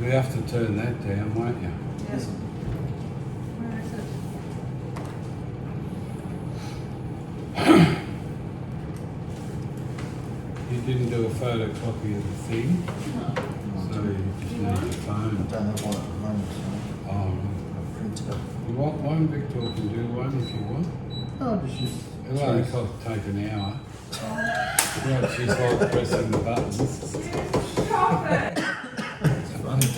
You have to turn that down, won't you? Yes. Where is it? You didn't do a photocopy of the thing, so you just need your I phone. don't have one at home, so Oh, I'll print it up. you want one? Victor can do one if you want. No, I'll just use It'll only take an hour. Yeah, she's like pressing the buttons. Chocolate! It's funny.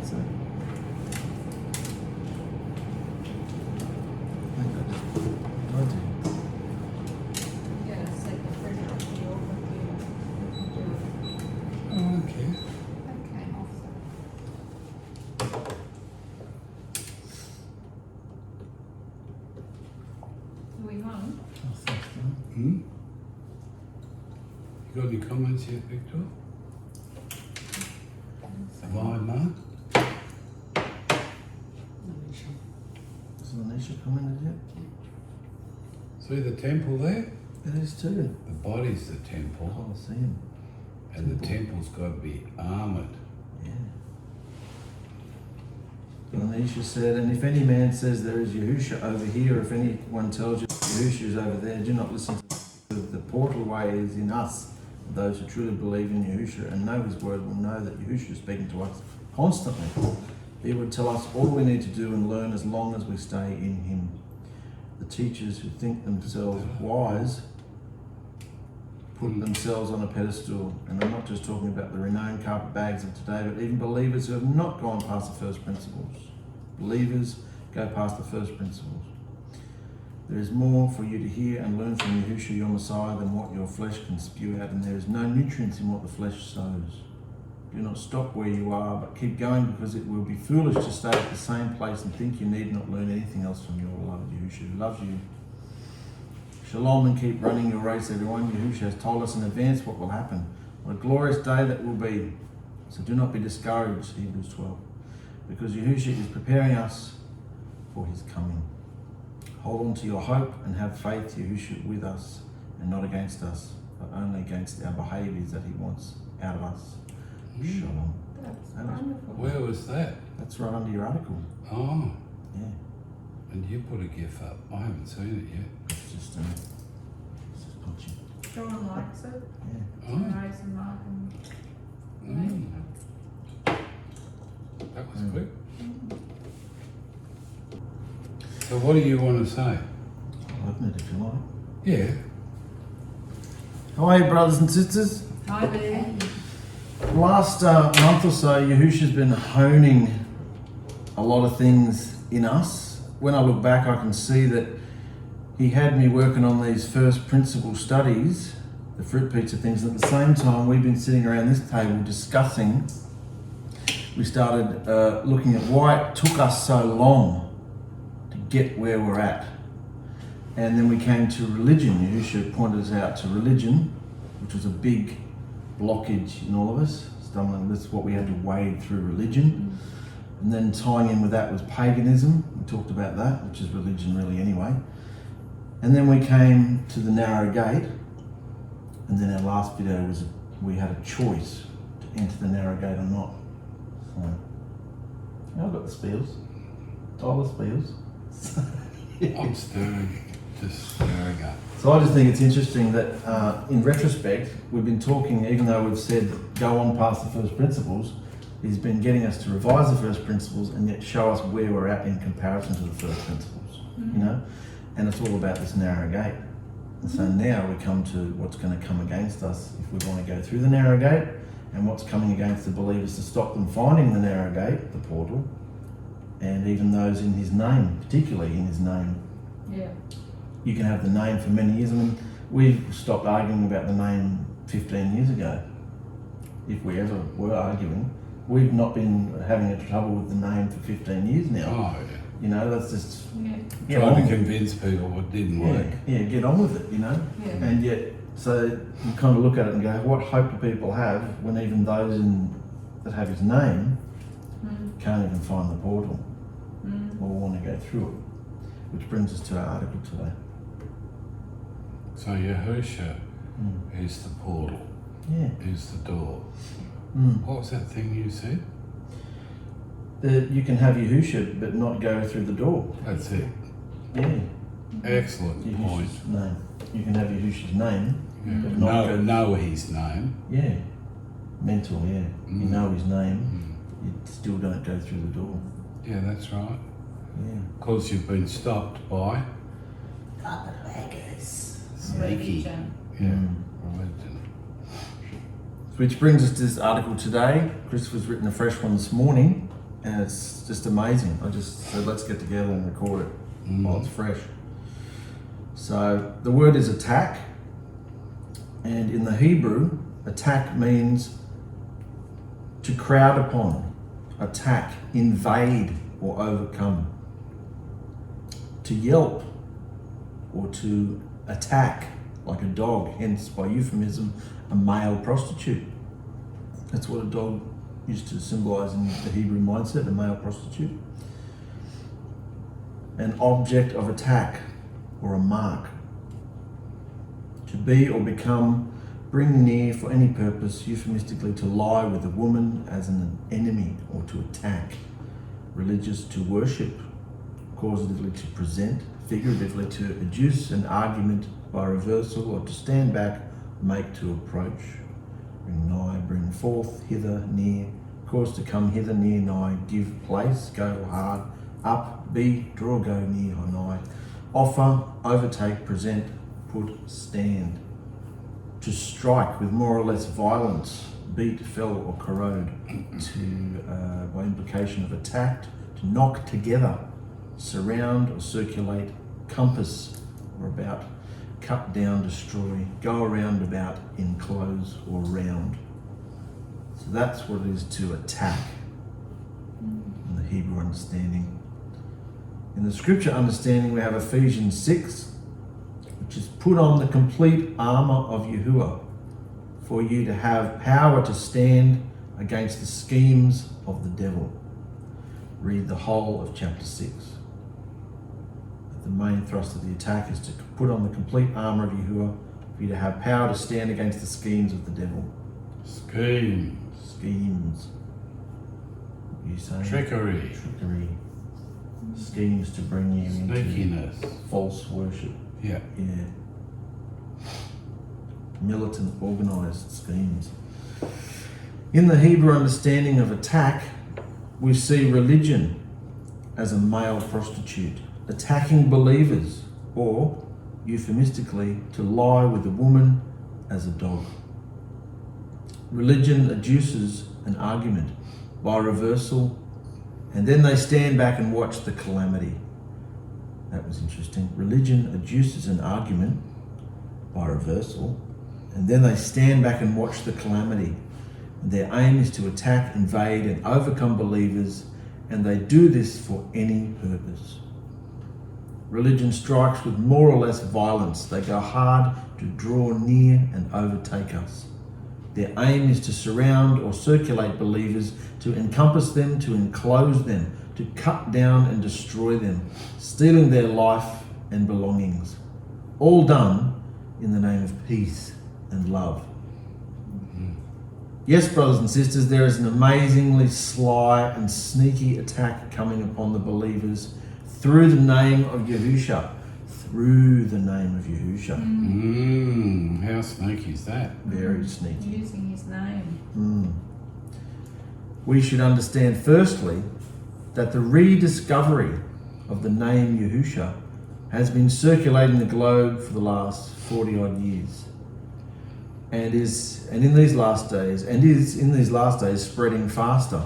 So, I think I do. Yeah, it's like the printer on the old computer. Oh, okay. Okay, awesome. Are we home? Oh, thanks, John. Hmm? You got any comments yet, Victor? Have I, Mark? Has Anisha commented yet? See the temple there? It is too. The body's the temple, Colosseum. and the temple's got to be armoured. Yeah. But Anisha said, and if any man says there is Yahusha over here, if anyone tells you Yahusha is over there, do not listen to the portal way is in us. Those who truly believe in Yahusha and know his word will know that Yahusha is speaking to us constantly. He would tell us all we need to do and learn as long as we stay in him. The teachers who think themselves wise put themselves on a pedestal, and I'm not just talking about the renowned carpetbags of today, but even believers who have not gone past the first principles. Believers go past the first principles. There is more for you to hear and learn from Yahushua, your Messiah, than what your flesh can spew out, and there is no nutrients in what the flesh sows. Do not stop where you are, but keep going, because it will be foolish to stay at the same place and think you need not learn anything else from your beloved Yahushua, who loves you. Shalom, and keep running your race, everyone. Yahushua has told us in advance what will happen. What a glorious day that will be. So do not be discouraged, Hebrews 12, because Yahushua is preparing us for his coming. Hold on to your hope and have faith, Yahushua, with us and not against us, but only against our behaviours that he wants out of us. Shalom. That's That is- wonderful. Where was that? That's right under your article. Oh, Yeah. and you put a GIF up. I haven't seen it yet. It's just punching. John likes it. Yeah. Oh, Rise and Mark and mm. That was quick. So what do you want to say? I'll open it if you like. Yeah. How are you, brothers and sisters? Hi there. Last month or so, Yahusha's been honing a lot of things in us. When I look back, I can see that he had me working on these first principle studies, the fruit pizza things. At the same time, we've been sitting around this table discussing. We started looking at why it took us so long to get where we're at. And then we came to religion. Yahushua pointed us out to religion, which was a big blockage in all of us. Stumbling, that's what we had to wade through religion. And then tying in with that was paganism. We talked about that, which is religion really anyway. And then we came to the narrow gate. And then our last video was we had a choice to enter the narrow gate or not. So, I've got the spiels. Tyler spiels. I'm stirring, just stirring up. So I just think it's interesting that in retrospect, we've been talking, even though we've said go on past the first principles, he's been getting us to revise the first principles and yet show us where we're at in comparison to the first principles, you know? And it's all about this narrow gate. And so now we come to what's going to come against us if we want to go through the narrow gate, and what's coming against the believers to stop them finding the narrow gate, the portal, and even those in his name, particularly in his name. Yeah. You can have the name for many years. I mean, we've stopped arguing about the name 15 years ago, if we ever were arguing. We've not been having a trouble with the name for 15 years now. Oh, yeah. You know, that's just Yeah. Trying to convince people what didn't work. yeah, get on with it, you know. Yeah. And yet, so you kind of look at it and go, what hope do people have when even those that have his name can't even find the portal or want to go through it? Which brings us to our article today. So Yahusha is the portal. Yeah. is the door. Mm. What was that thing you said? That you can have Yahusha but not go through the door. That's it. Yeah. Excellent point. Yahusha's name. You can have Yahusha's name, Yeah. but not Know his name. Yeah. Mental, yeah. You Mm. know his name, Mm. you still don't go through the door. Yeah, that's right. Yeah. Because you've been stopped by sneaky. Religion. Yeah, Mm. religion. Which brings us to this article today. Christopher's written a fresh one this morning, and it's just amazing. I just said, let's get together and record it while it's fresh. So the word is attack, and in the Hebrew, attack means to crowd upon, attack, invade or overcome, to yelp or to attack like a dog, hence by euphemism a male prostitute. That's what a dog used to symbolize in the Hebrew mindset, a male prostitute. An object of attack or a mark. To be or become, bring near for any purpose, euphemistically to lie with a woman as an enemy or to attack. Religious, to worship, causatively to present, figuratively to adduce an argument by reversal or to stand back, make to approach. Bring nigh, bring forth, hither, near, cause to come hither, near, nigh, give place, go hard, up, be, draw, go, near, or nigh, offer, overtake, present, put, stand. To strike with more or less violence, beat, fell, or corrode. To, by implication of attacked, to knock together, surround or circulate, compass or about, cut down, destroy, go around, about, enclose or round. So that's what it is to attack in the Hebrew understanding. In the scripture understanding we have Ephesians 6, which is put on the complete armour of Yahuah for you to have power to stand against the schemes of the devil. Read the whole of chapter 6. The main thrust of the attack is to put on the complete armour of Yahuah for you to have power to stand against the schemes of the devil. Scheme. Schemes. What are you saying? Trickery. Trickery. Schemes to bring you into Sneakiness. false worship. Yeah. Yeah. Militant, organised schemes. In the Hebrew understanding of attack, we see religion as a male prostitute, attacking believers, or, euphemistically, to lie with a woman as a dog. Religion adduces an argument by reversal, and then they stand back and watch the calamity. That was interesting. Religion adduces an argument by reversal, and then they stand back and watch the calamity. And their aim is to attack, invade, and overcome believers, and they do this for any purpose. Religion strikes with more or less violence. They go hard to draw near and overtake us. Their aim is to surround or circulate believers, to encompass them, to enclose them, to cut down and destroy them, stealing their life and belongings. All done in the name of peace and love. Yes, brothers and sisters, there is an amazingly sly and sneaky attack coming upon the believers through the name of Yahusha. Through the name of Yahusha. How sneaky is that? Very sneaky. Using his name. We should understand firstly that the rediscovery of the name Yahusha has been circulating the globe for the last 40 odd years and is in these last days spreading faster.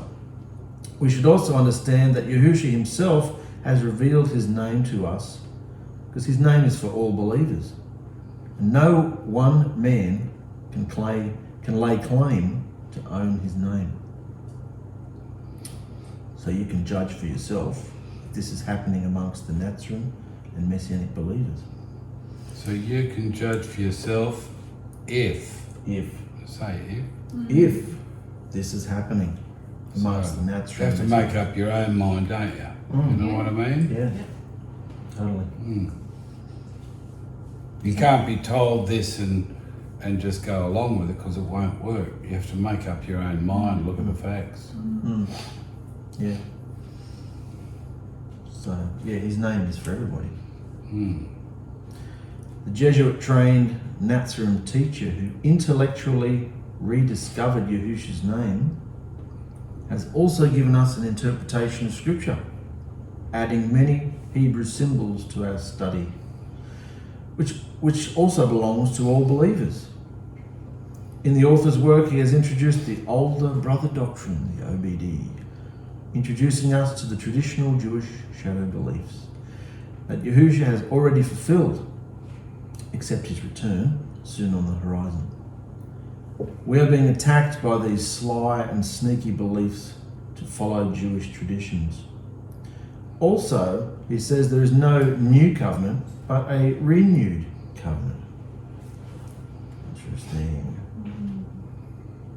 We should also understand that Yahusha himself has revealed his name to us, because his name is for all believers. And no one man can lay claim to own his name. So you can judge for yourself if this is happening amongst the Nazarene and Messianic believers. So you can judge for yourself if This is happening amongst the You Nazarene. have to make up your own mind, don't you? You know what I mean? Yeah, totally. You can't be told this and and just go along with it because it won't work. You have to make up your own mind, look at the facts. Yeah. So, yeah, his name is for everybody. The Jesuit-trained Nazarene teacher who intellectually rediscovered Yahusha's name has also given us an interpretation of Scripture, adding many Hebrew symbols to our study, which also belongs to all believers. In the author's work, he has introduced the older brother doctrine, the OBD, introducing us to the traditional Jewish shadow beliefs that Yahusha has already fulfilled, except his return soon on the horizon. We are being attacked by these sly and sneaky beliefs to follow Jewish traditions. Also, he says there is no new covenant, but a renewed covenant. Interesting.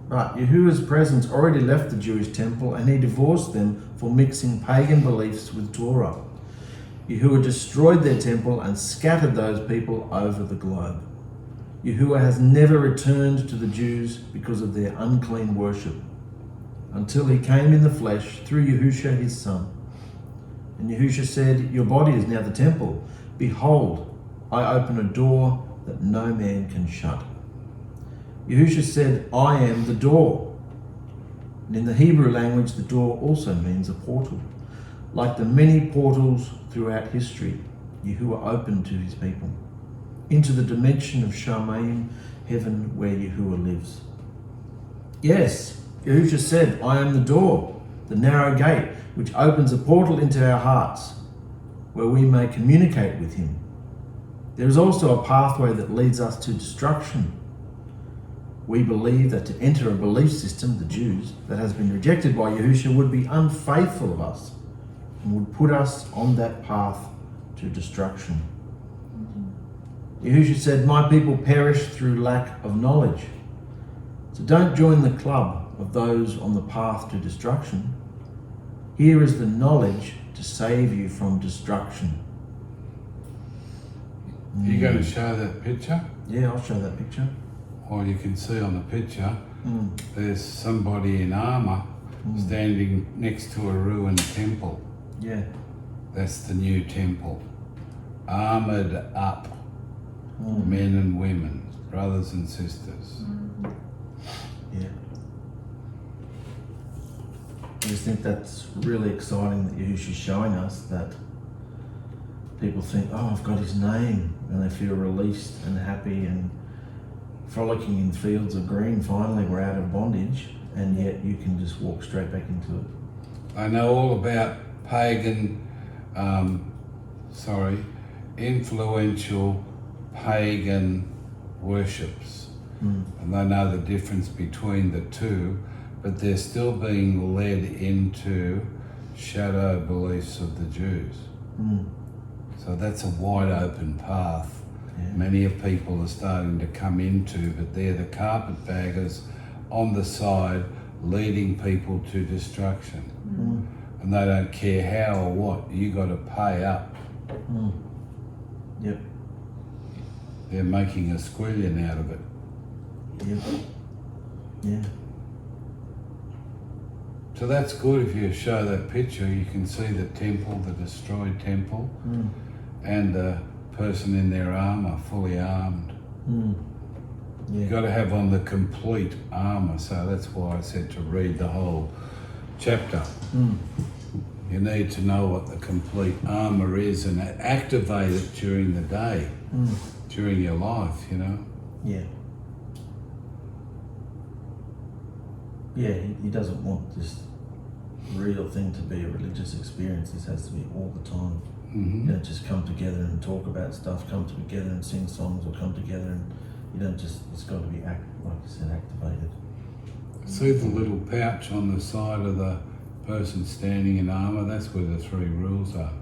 But Yahuwah's presence already left the Jewish temple and he divorced them for mixing pagan beliefs with Torah. Yahuwah destroyed their temple and scattered those people over the globe. Yahuwah has never returned to the Jews because of their unclean worship, until he came in the flesh through Yahusha his son. And Yahusha said, "Your body is now the temple. Behold, I open a door that no man can shut." Yahusha said, "I am the door." And in the Hebrew language, the door also means a portal. Like the many portals throughout history, Yahuwah opened to his people, into the dimension of Shamayim, heaven, where Yahuwah lives. Yes, Yahusha said, "I am the door, the narrow gate, which opens a portal into our hearts, where we may communicate with him." There is also a pathway that leads us to destruction. We believe that to enter a belief system, the Jews, that has been rejected by Yahusha would be unfaithful of us and would put us on that path to destruction. Yahusha said, "My people perish through lack of knowledge." So don't join the club of those on the path to destruction. Here is the knowledge to save you from destruction. You're going to show that picture? Yeah, I'll show that picture. Well, you can see on the picture, there's somebody in armour standing next to a ruined temple. Yeah. That's the new temple. Armoured up, men and women, brothers and sisters. Yeah. I just think that's really exciting that Yahusha's showing us that people think, "Oh, I've got his name," and they feel released and happy and frolicking in fields of green. Finally, we're out of bondage, and yet you can just walk straight back into it. I know all about pagan, influential pagan worships. And they know the difference between the two, but they're still being led into shadow beliefs of the Jews. So that's a wide open path. Many of people are starting to come into, but they're the carpetbaggers on the side leading people to destruction. And they don't care how or what, you got to pay up. Yep. They're making a squillion out of it. Yep. Yeah. So that's good. If you show that picture, you can see the temple, the destroyed temple, and the person in their armour, fully armed. Yeah. You've got to have on the complete armour, so that's why I said to read the whole chapter. You need to know what the complete armour is and activate it during the day, during your life, you know. Yeah. Yeah, he doesn't want this real thing to be a religious experience. This has to be all the time. You don't just come together and talk about stuff, come together and sing songs, or come together and you don't just, it's got to be, like you said, activated. See the little pouch on the side of the person standing in armour? That's where the 3 rules are.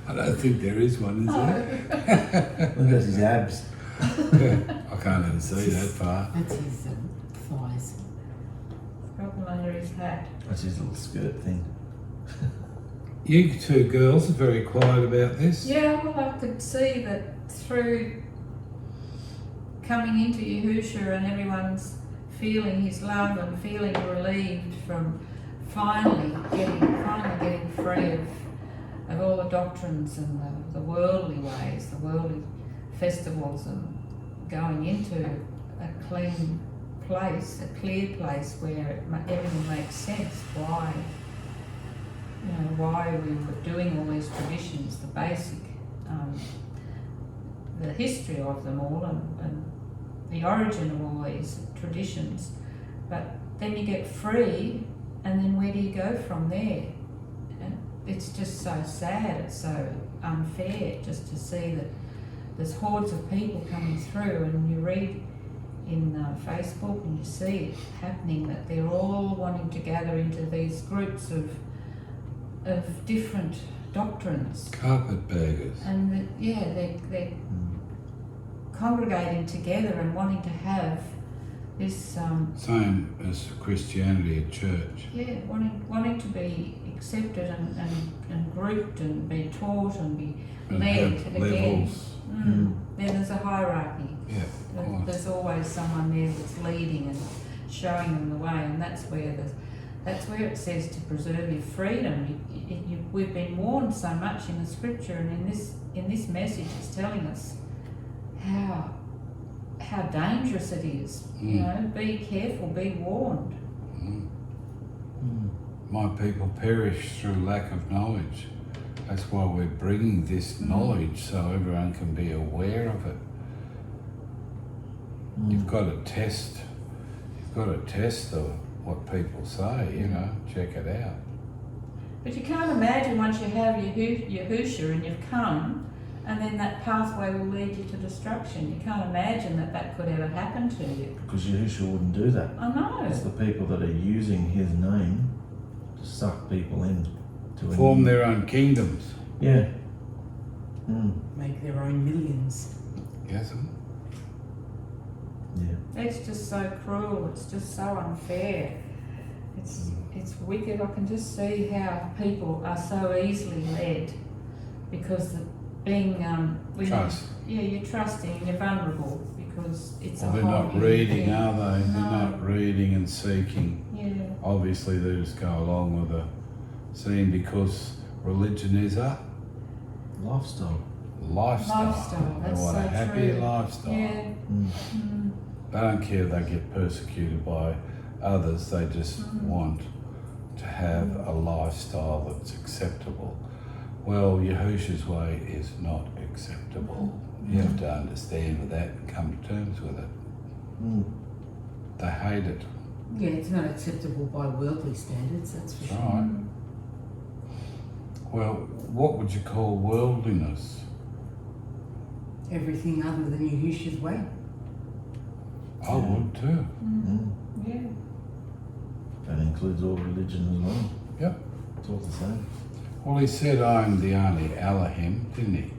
I don't think there is one, is there? Look at his abs. I can't even see that far. That's his thighs. It's got them under his hat. That's his little skirt thing. You two girls are very quiet about this. Yeah, well, I could see that through coming into Yahusha and everyone's feeling his love and feeling relieved from finally getting free of all the doctrines and the worldly ways, the worldly festivals, and going into a clean place, a clear place where everything makes sense. Why we were doing all these traditions, the basic, the history of them all, and the origin of all these traditions. But then you get free, and then where do you go from there? And it's just so sad, it's so unfair just to see that there's hordes of people coming through, and you read in Facebook and you see it happening, that they're all wanting to gather into these groups of different doctrines. Carpetbaggers. And they're congregating together and wanting to have this Same as Christianity at church. wanting to be accepted and grouped and be taught and be led have again. levels. Then there's a hierarchy. Yeah, of course. There's always someone there that's leading and showing them the way, and that's where it says to preserve your freedom. We've been warned so much in the scripture, and in this message it's telling us how dangerous it is. You know, be careful, be warned. My people perish through lack of knowledge. That's why we're bringing this knowledge, so everyone can be aware of it. You've got to test what people say, you know, check it out. But you can't imagine once you have Yahusha and you've come, and then that pathway will lead you to destruction. You can't imagine that could ever happen to you. Because Yahushua wouldn't do that. I know. It's the people that are using his name to suck people in. To Form their own kingdoms. Yeah. Make their own millions. Yes. Yeah. It's just so cruel. It's just so unfair. It's wicked. I can just see how people are so easily led, because Trust. you're trusting and you're vulnerable because it's Well, a they're whole not new reading, thing. are they? No. They're not reading and seeking. Yeah. Obviously, they just go along with the scene because religion is a Lifestyle. Lifestyle, They that's want a so happy true. lifestyle. Yeah. They don't care if they get persecuted by others. They just want to have a lifestyle that's acceptable. Well, Yahusha's way is not acceptable. You have to understand that and come to terms with it. They hate it. Yeah, it's not acceptable by worldly standards, that's for That's sure. right. Well, what would you call worldliness? Everything other than Yahusha's way. I would too. Yeah. That includes all religion as well. Yep. It's all the same. Well, he said, I'm the only Elohim, didn't he?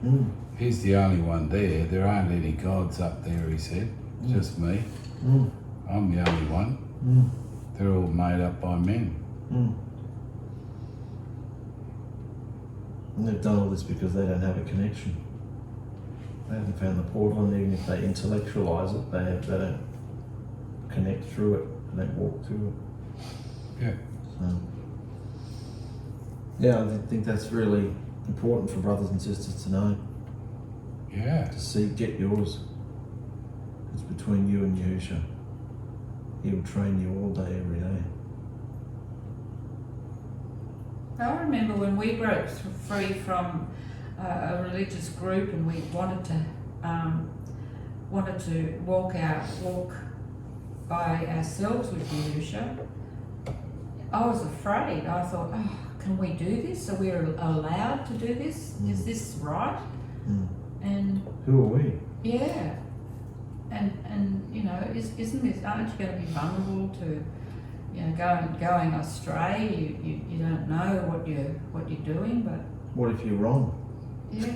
He's the only one there. There aren't any gods up there, he said. Just me. I'm the only one. They're all made up by men. And they've done all this because they don't have a connection. They haven't found the portal, and even if they intellectualize it, they don't connect through it. They don't walk through it. Yeah. So, yeah, I think that's really important for brothers and sisters to know. Yeah. To see, get yours. It's between you and Yahusha. He'll train you all day, every day. I remember when we broke free from a religious group, and we wanted to walk by ourselves with Yahusha. I was afraid. I thought, can we do this? Are we allowed to do this? Is this right? And who are we? yeah, and you know, aren't you going to be vulnerable to, you know, going astray? You don't know what you're doing, but What if you're wrong? yeah,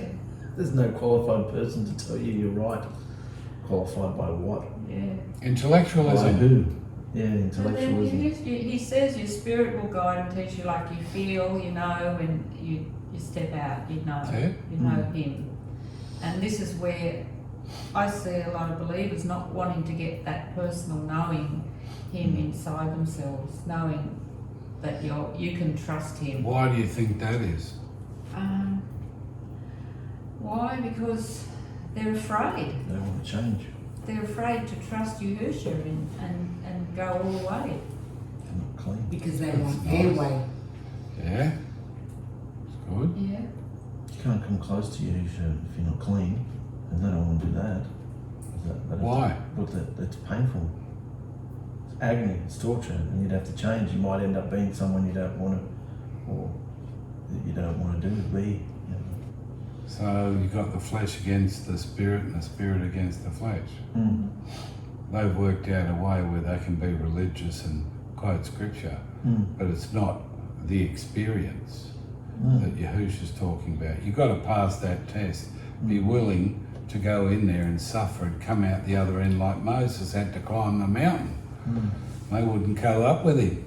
There's no qualified person to tell you you're right. Qualified by what? yeah. By Intellectualism. who? Yeah, And then intellectualism. he says your spirit will guide and teach you like you feel, you know, when you step out, you know That's it. him. And this is where I see a lot of believers not wanting to get that personal knowing Him inside themselves, knowing that you can trust Him. Why do you think that is? Why? Because they're afraid. They don't want to change. They're afraid to trust Yahusha and go all the way. They're not clean. Because they That's want nice. their way. Yeah, it's good. Yeah. You can't come close to Yahusha if you're not clean, and they don't want to do that. Why? Look, that's painful. It's agony, it's torture, and you'd have to change. You might end up being someone you don't want to, or that you don't want to be. You know. So you got the flesh against the spirit and the spirit against the flesh. Mm. They've worked out a way where they can be religious and quote scripture, but it's not the experience that Yahusha's talking about. You've got to pass that test, be willing to go in there and suffer and come out the other end like Moses had to climb the mountain. They wouldn't go up with him,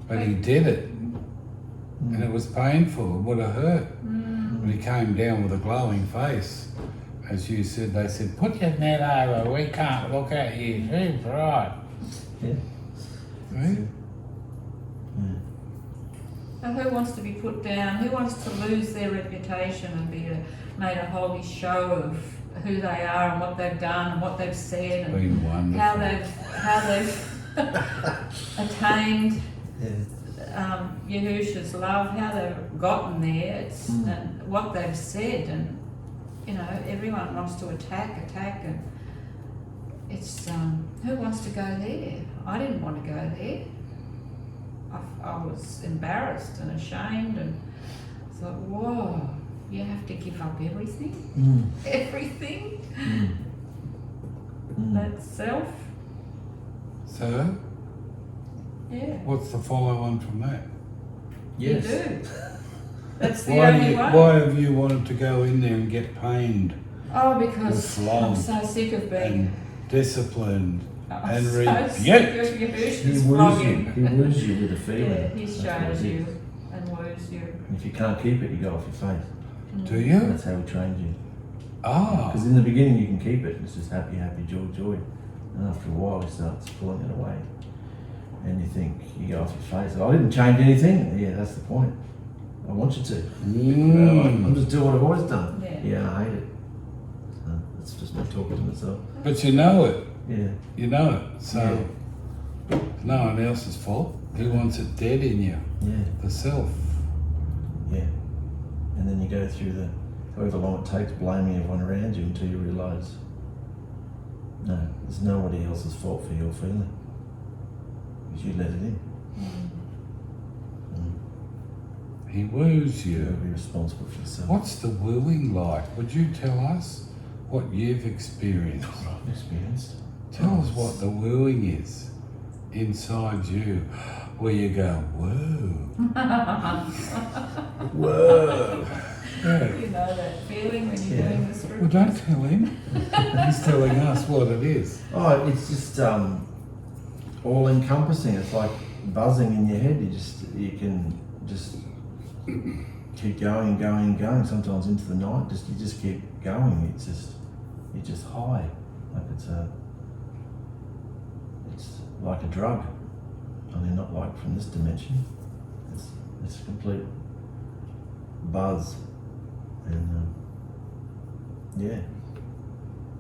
but he did it. And it was painful, it would have hurt. But he came down with a glowing face. As you said, they said, put your net over, we can't look at you. He's right. Yeah. See? And who wants to be put down? Who wants to lose their reputation and be made a holy show of who they are and what they've done and what they've said and Been wonderful. how they've attained Yahusha's love, how they've gotten there, and what they've said, and you know, everyone wants to attack, and it's who wants to go there? I didn't want to go there. I was embarrassed and ashamed, and thought, whoa, you have to give up everything, everything. That's self. So, Yeah. what's the follow-on from that? Yes. You do. That's the Why, only way. why have you wanted to go in there and get pained Oh, because With love I'm so sick of being. and disciplined I'm and so rebuked? sick of Yahusha's He woos you. flogging. He woos you with a feeling. Yeah, he That's what it shows is. you and woos you. And if you can't keep it, you go off your face. Do you? That's how he trained you. Ah, Because in the beginning you can keep it. It's just happy, happy, joy, joy. And after a while he starts pulling it away. And you think, you go off your face. I didn't change anything. Yeah, that's the point. I want you to. I'm just doing what I've always done. Yeah. I hate it. So it's just me talking to myself. but you know it. Yeah. You know it. So, no one else's fault. He wants it dead in you. Yeah. The self. Yeah. And then you go through the, however long it takes, blaming everyone around you until you realise, no, there's nobody else's fault for your feeling. Because you let it in. He woos You've got to you. be responsible for yourself. What's the wooing like? Would you tell us what you've experienced? I've experienced? Tell us what the wooing is inside you, where you go, whoa. Whoa! Yeah. You know that feeling when you're Yeah. doing the script? Well, don't tell him. He's telling us what it is. Oh, it's just all encompassing. It's like buzzing in your head. You can just keep going and going and going. Sometimes into the night, you just keep going. You're just high. Like it's like a drug, only not like from this dimension. It's a complete buzz, and yeah,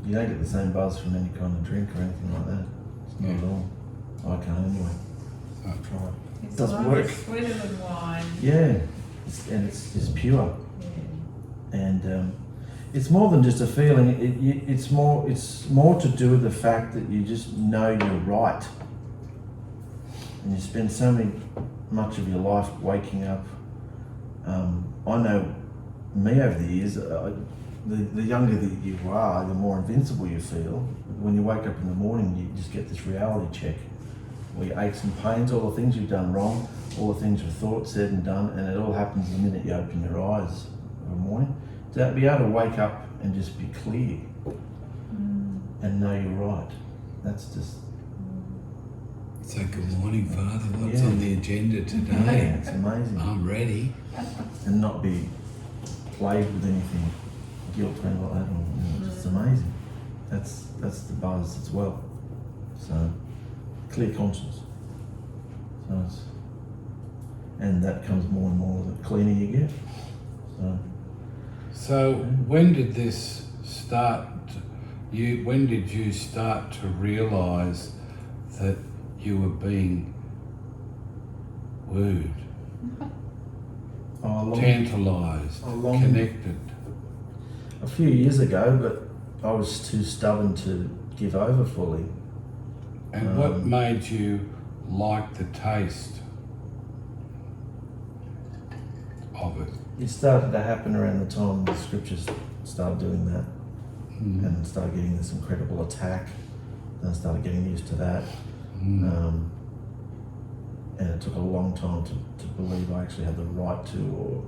you don't get the same buzz from any kind of drink or anything like that. It's not at all. I can't anyway. I've tried. It's Doesn't like work. sweeter than wine. Yeah, it's just pure, Yeah. and it's more than just a feeling. It's more to do with the fact that you just know you're right, and you spend much of your life waking up. I know me over the years. The younger that you are, the more invincible you feel. When you wake up in the morning, you just get this reality check. All your aches and pains, all the things you've done wrong, all the things you've thought, said and done, and it all happens the minute you open your eyes in the morning. To be able to wake up and just be clear and know you're right. That's just... So good morning, Father. What's Yeah. on the agenda today? It's amazing. I'm ready. And not be plagued with anything, guilt or anything like that. It's just amazing. That's the buzz as well. So clear conscience. So and that comes more and more the cleaner you get. So when did this start? When did you start to realise that you were being wooed, tantalised, connected? A few years ago, but I was too stubborn to give over fully. And what made you like the taste of it? It started to happen around the time the scriptures started doing that, and started getting this incredible attack. Then I started getting used to that, and it took a long time to believe I actually had the right to, or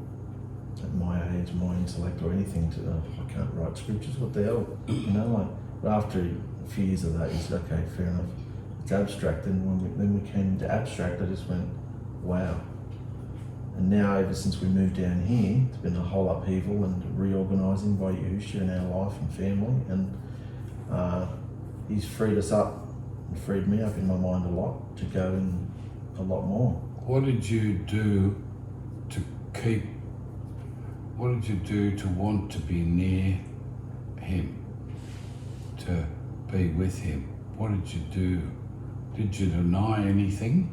at my age, my intellect, or anything to. I can't write scriptures. What the hell, you know? Like, but after a few years of that, you said, okay, fair enough. It's abstract, and when we came to abstract, I just went, wow. And now, ever since we moved down here, it's been a whole upheaval and reorganising by Yahusha in our life and family, and he's freed us up and freed me up in my mind a lot to go in a lot more. What did you do to keep? What did you do to want to be near him, to be with him? What did you do? Did you deny anything?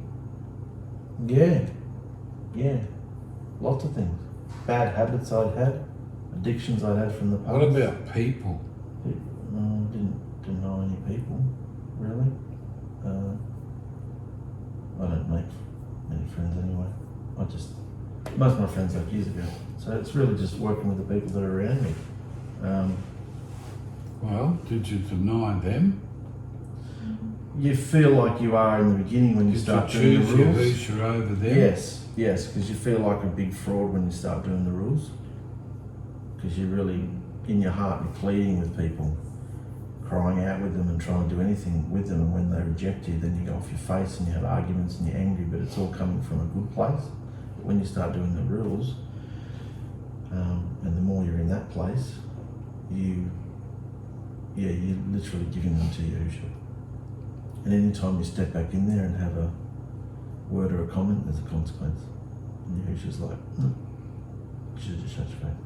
Yeah, lots of things. Bad habits I'd had, addictions I'd had from the past. What about people? Didn't deny any people, really. I don't make many friends anyway. Most of my friends left years ago. So it's really just working with the people that are around me. Well, did you deny them? You feel like you are in the beginning when you start doing the rules. Did you choose Yahusha over them? Yes, because you feel like a big fraud when you start doing the rules. Because you're really, in your heart, you're pleading with people, crying out with them and trying to do anything with them, and when they reject you, then you go off your face and you have arguments and you're angry, but it's all coming from a good place. But when you start doing the rules, and the more you're in that place, you're literally giving them to Yahusha. And anytime you step back in there and have a word or a comment, there's a consequence. And Yahusha's like, you should just shut your face.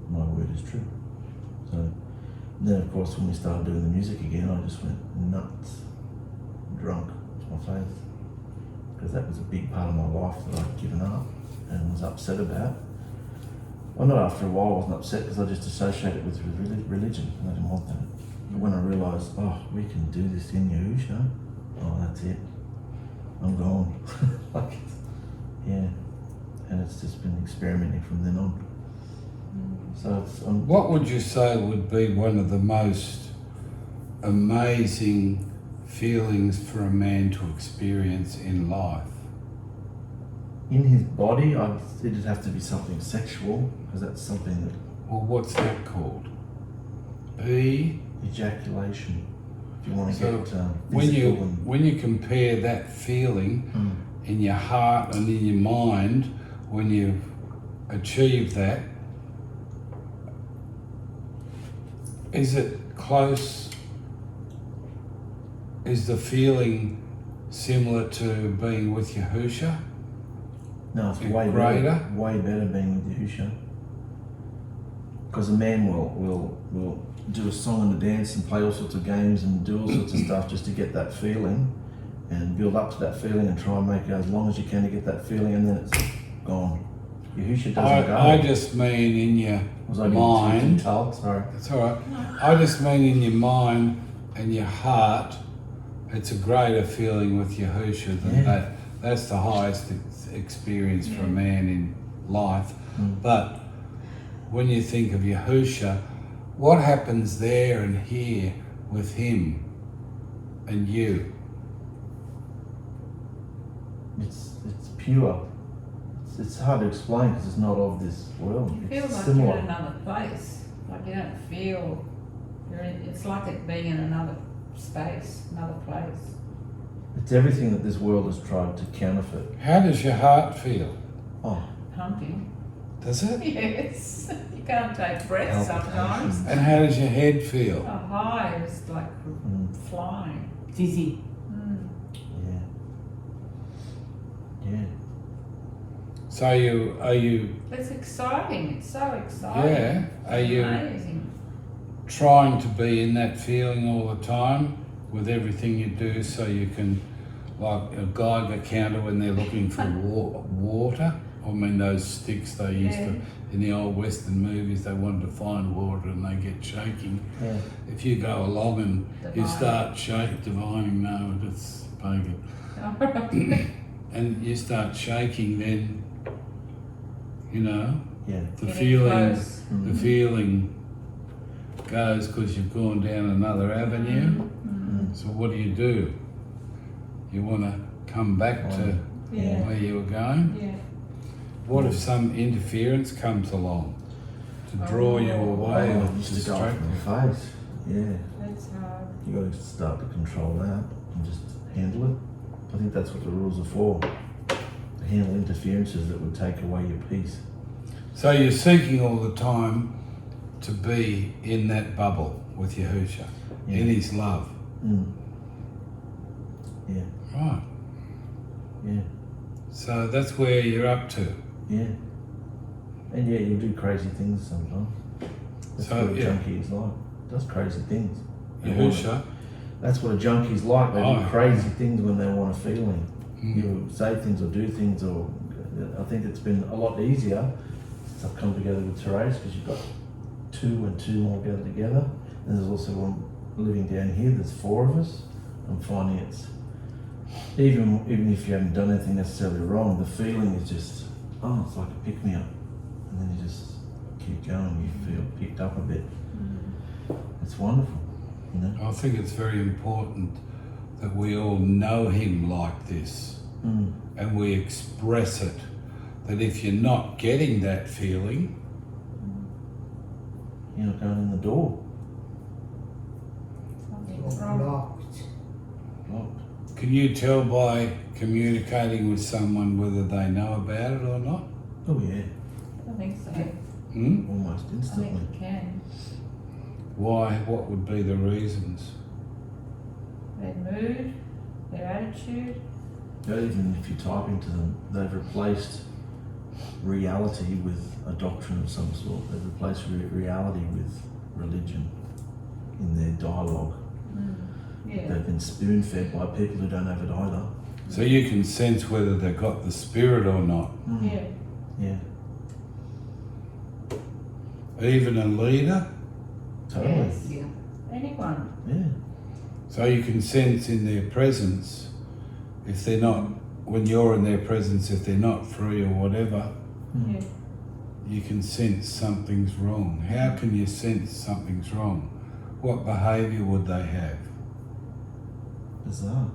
My word is true. So then, of course, when we started doing the music again, I just went nuts, drunk to my face, because that was a big part of my life that I'd given up and was upset about. Well, not after a while, I wasn't upset because I just associated it with religion, and I didn't want that. But when I realised, we can do this in Yahusha, that's it. I'm gone. And it's just been experimenting from then on. So what would you say would be one of the most amazing feelings for a man to experience in life? In his body, it'd have to be something sexual, because that's something that... Well, what's that called? Ejaculation. If you want to get when you compare that feeling in your heart and in your mind, when you achieve that, is it close? Is the feeling similar to being with Yahusha? No, it's way better being with Yahusha. Because a man will do a song and a dance and play all sorts of games and do all sorts of stuff just to get that feeling and build up to that feeling and try and make it as long as you can to get that feeling, and then it's gone. Yahusha doesn't go. I just mean in your mind. Sorry. That's all right. I just mean in your mind and your heart, it's a greater feeling with Yahusha than that. That's the highest experience for a man in life. But when you think of Yahusha, what happens there and here with him and you? It's pure. It's hard to explain because it's not of this world. You feel like similar. you're in another place. Like you don't feel it's like it being in another space, another place. It's everything that this world has tried to counterfeit. How does your heart feel? Pumping. Does it? Yes. You can't take breath sometimes. And how does your head feel? A high is like flying. Dizzy. Mm. Yeah. So are you It's exciting. It's so exciting. yeah, are you Amazing. trying to be in that feeling all the time with everything you do, so you can, like a Geiger counter when they're looking for water? I mean, those sticks they used to, in the old Western movies, they wanted to find water and they get shaking. Yeah. If you go along and you Divine. start shaking, divining, no, that's pagan. And you start shaking, then, you know, Yeah. the Getting feeling, close. the feeling goes because you've gone down another avenue. So what do? You want to come back to Yeah. where you were going? Yeah. What if some interference comes along to draw you away Oh, or just to go distract from you? the face. Yeah. That's hard. You got to start to control that and just handle it. I think that's what the rules are for. To handle interferences that would take away your peace. So you're seeking all the time to be in that bubble with Yahusha, Yeah. in his love. Mm. Yeah. Right. Yeah. So that's where you're up to. Yeah. And yeah, you'll do crazy things sometimes. That's So, what a yeah. junkie is like. Does crazy things. They want it. Yahusha. That's what a junkie's like. They Oh. do crazy things when they want a feeling. Mm. You say things or do things, or I think it's been a lot easier since I've come together with Therese, because you've got 2 and 2 more gathered together. And there's also one living down here. There's 4 of us. I'm finding it's even if you haven't done anything necessarily wrong, the feeling is just, oh, it's like a pick me up, and then you just keep going. You feel picked up a bit. It's wonderful, you know. I think it's very important that we all know him like this and we express it. That if you're not getting that feeling, You're not going in the door. Something's Or wrong. blocked. Locked. can you tell by communicating with someone whether they know about it or not? Oh yeah, I think so. Hmm? almost I instantly. think you can. Why? What would be the reasons? Their mood, their attitude. Even if you type into them, they've replaced reality with a doctrine of some sort. They've replaced reality with religion in their dialogue. Yeah. They've been spoon-fed by people who don't have it either. So you can sense whether they've got the spirit or not. Yeah. Yeah, Even a leader. totally. Yes. Yeah. Anyone. Yeah, So you can sense in their presence if they're not, when you're in their presence, if they're not free or whatever, Yeah. you can sense something's wrong. How can you sense something's wrong? What behaviour would they have? bizarre.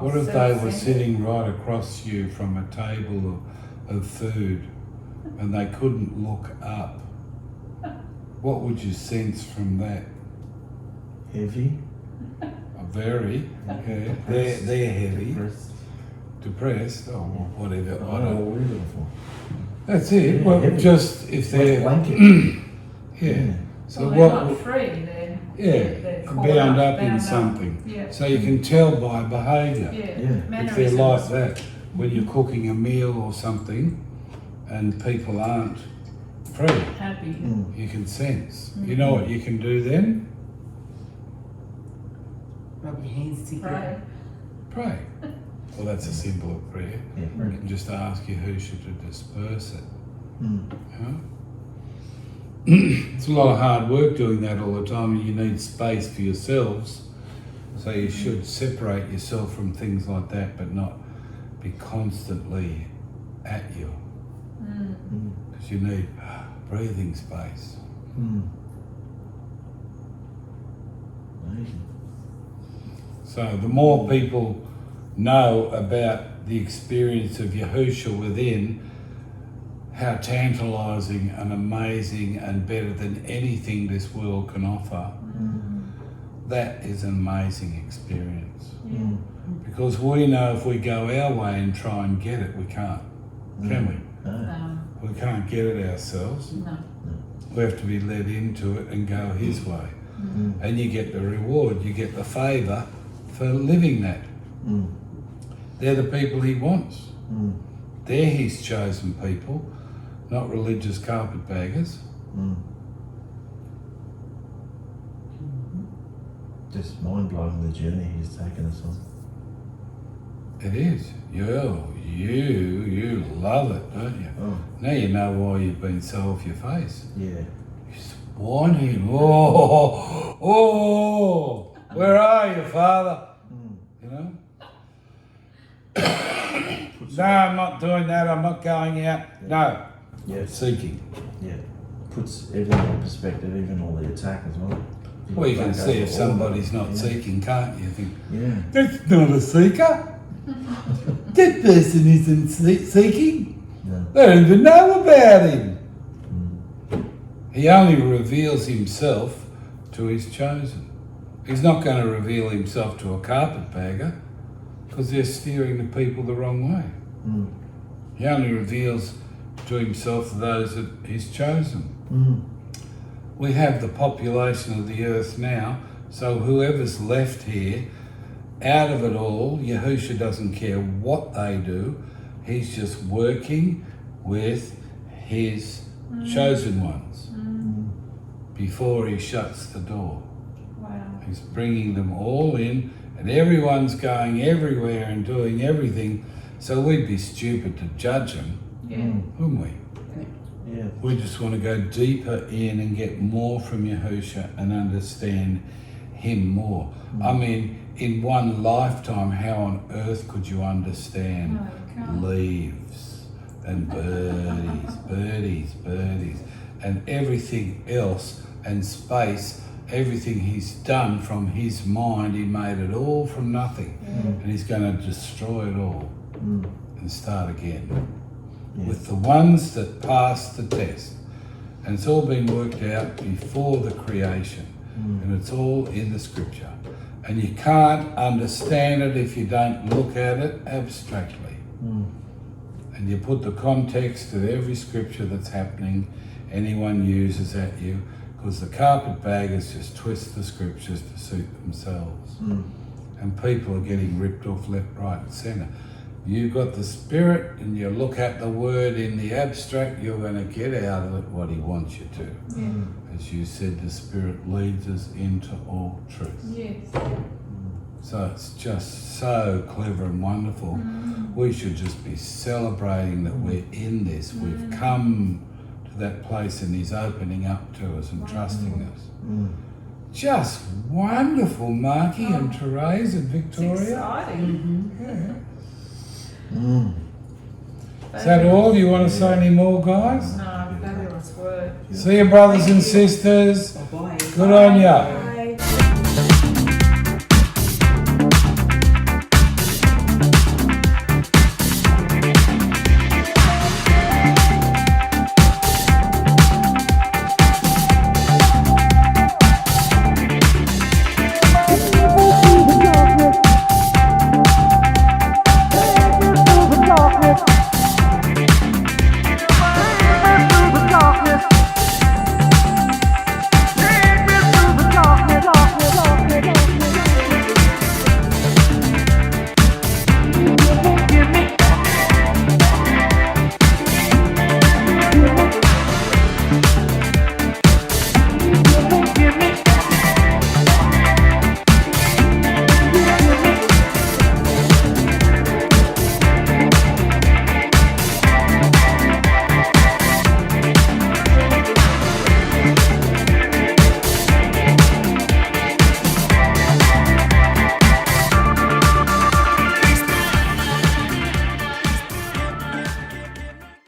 What if they were sitting right across you from a table of food and they couldn't look up? What would you sense from that? Heavy. Very, yeah. They're heavy, Depressed. depressed, or whatever. I I don't know don't. what we're looking for. That's it. Yeah, Well, heavy. just if Like a they're blanket. yeah. So Well, they're not what? free. They're Yeah, caught bound up in bound something. Yeah. So you can tell by behaviour. Yeah. Yeah. If they're like Mannerisms. that, when you're cooking a meal or something, and people aren't free, Happy. you can sense. You know what you can do then? Rub your hands together. Pray. Pray. Well, that's a symbol of prayer. Yeah. You can just ask Yahushua to disperse it. Mm. You know? It's a lot of hard work doing that all the time, and you need space for yourselves. So you should separate yourself from things like that, but not be constantly at you, because you need breathing space. Mm. Amazing. So the more people know about the experience of Yahusha within, how tantalizing and amazing and better than anything this world can offer, that is an amazing experience. Mm. Because we know if we go our way and try and get it, we can't, can we? No. No. We can't get it ourselves. No. We have to be led into it and go His way. Mm. And you get the reward, you get the favour for living that. Mm. They're the people He wants. Mm. They're His chosen people, not religious carpetbaggers. Mm. Just mind blowing the journey He's taken us on. It is. You love it, don't you? Oh, Now you know why you've been so off your face. yeah. You just want Him. Oh, where are you, Father? Mm. You know? No, I'm not doing that. I'm not going out. No, Yeah. seeking. Yeah. Puts everything in perspective, even all the attack as well. Well, you can Don't see go if for all of somebody's it. not Yeah. seeking, can't you? Think, Yeah. that's not a seeker. That person isn't seeking. No. They don't even know about Him. Mm. He only reveals Himself to His chosen. He's not going to reveal Himself to a carpetbagger because they're steering the people the wrong way. Mm. He only reveals to Himself to those that He's chosen. Mm. We have the population of the earth now, so whoever's left here, out of it all, Yahusha doesn't care what they do. He's just working with His chosen ones before He shuts the door. Wow. He's bringing them all in, and everyone's going everywhere and doing everything, so we'd be stupid to judge them, Yeah. wouldn't we? Yeah. We just want to go deeper in and get more from Yahusha and understand Him more. I mean, in one lifetime, how on earth could you understand No, you can't. leaves and birdies, and everything else, and space, everything He's done from His mind? He made it all from nothing, and He's going to destroy it all Mm. and start again Yeah. with the ones that passed the test. And it's all been worked out before the creation, and it's all in the scripture. And you can't understand it if you don't look at it abstractly. Mm. And you put the context of every scripture that's happening, anyone uses at you, because the carpetbaggers just twist the scriptures to suit themselves. Mm. And people are getting ripped off left, right and centre. You've got the Spirit and you look at the Word in the abstract, you're going to get out of it what He wants you to. Yeah. As you said, the Spirit leads us into all truth. Yes. So it's just so clever and wonderful. We should just be celebrating that we're in this. We've come to that place and He's opening up to us and trusting us. Mm. Just wonderful, Marky and Therese and It's Victoria. exciting. Yeah. Mm. Is that all? You want to say any more, guys? No, fabulous word. See you, brothers and sisters. Bye-bye. Good on ya.